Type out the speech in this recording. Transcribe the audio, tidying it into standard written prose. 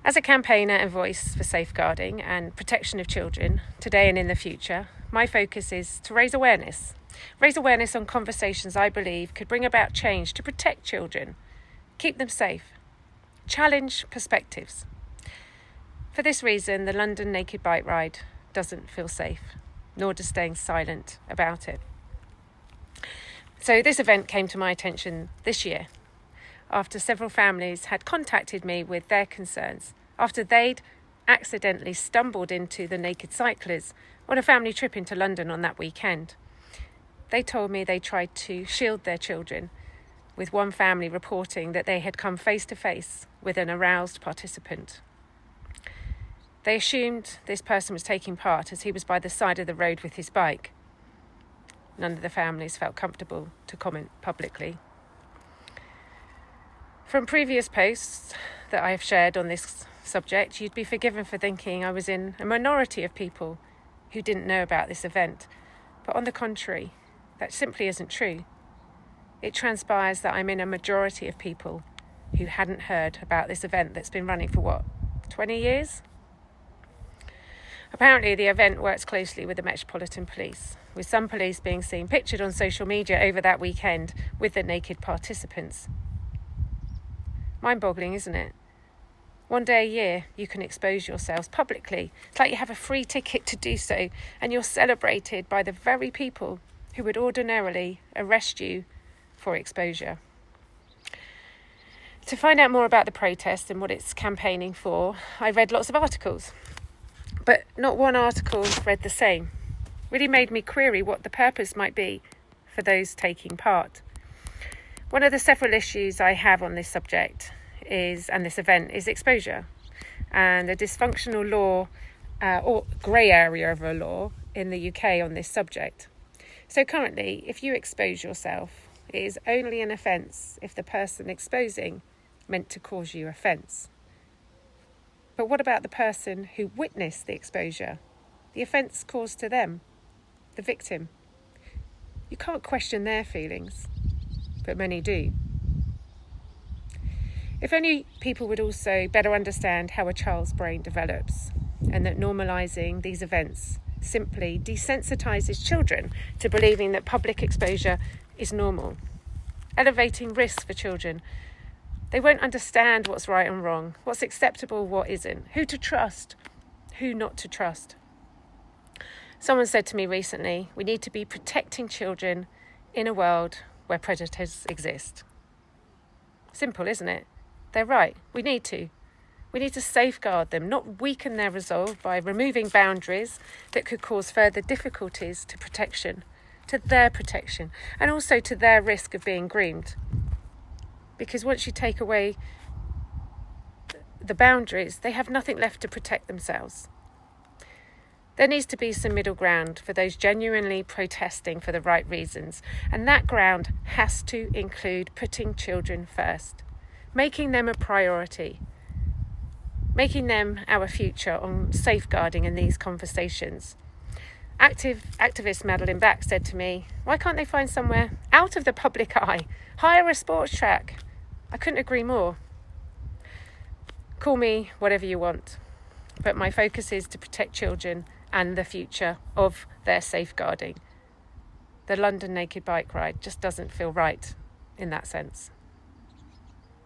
As a campaigner and voice for safeguarding and protection of children, today and in the future, my focus is to raise awareness on conversations I believe could bring about change to protect children, keep them safe, challenge perspectives. For this reason, the London naked bike ride doesn't feel safe, nor does staying silent about it. So this event came to my attention this year, after several families had contacted me with their concerns, after they'd accidentally stumbled into the naked cyclers on a family trip into London on that weekend. They told me they tried to shield their children, with one family reporting that they had come face to face with an aroused participant. They assumed this person was taking part as he was by the side of the road with his bike. None of the families felt comfortable to comment publicly. From previous posts that I have shared on this subject, you'd be forgiven for thinking I was in a minority of people who didn't know about this event. But on the contrary, that simply isn't true. It transpires that I'm in a majority of people who hadn't heard about this event that's been running for 20 years? Apparently, the event works closely with the Metropolitan Police, with some police being seen pictured on social media over that weekend with the naked participants. Mind-boggling, isn't it? One day a year, you can expose yourselves publicly. It's like you have a free ticket to do so, and you're celebrated by the very people who would ordinarily arrest you for exposure. To find out more about the protest and what it's campaigning for, I read lots of articles. But not one article read the same. Really made me query what the purpose might be for those taking part. One of the several issues I have on this subject and this event is exposure and a dysfunctional law or grey area of a law in the UK on this subject. So currently, if you expose yourself, it is only an offence if the person exposing meant to cause you offence. But what about the person who witnessed the exposure, the offence caused to them, the victim? You can't question their feelings, but many do. If only people would also better understand how a child's brain develops, and that normalising these events simply desensitises children to believing that public exposure is normal, elevating risks for children. They won't understand what's right and wrong, what's acceptable, what isn't, who to trust, who not to trust. Someone said to me recently, we need to be protecting children in a world where predators exist. Simple, isn't it? They're right. We need to. We need to safeguard them, not weaken their resolve by removing boundaries that could cause further difficulties to protection, to their protection, and also to their risk of being groomed. Because once you take away the boundaries, they have nothing left to protect themselves. There needs to be some middle ground for those genuinely protesting for the right reasons, and that ground has to include putting children first, making them a priority, making them our future on safeguarding in these conversations. Activist Madeline Back said to me, why can't they find somewhere out of the public eye? Hire a sports track. I couldn't agree more. Call me whatever you want, but my focus is to protect children and the future of their safeguarding. The London naked bike ride just doesn't feel right in that sense.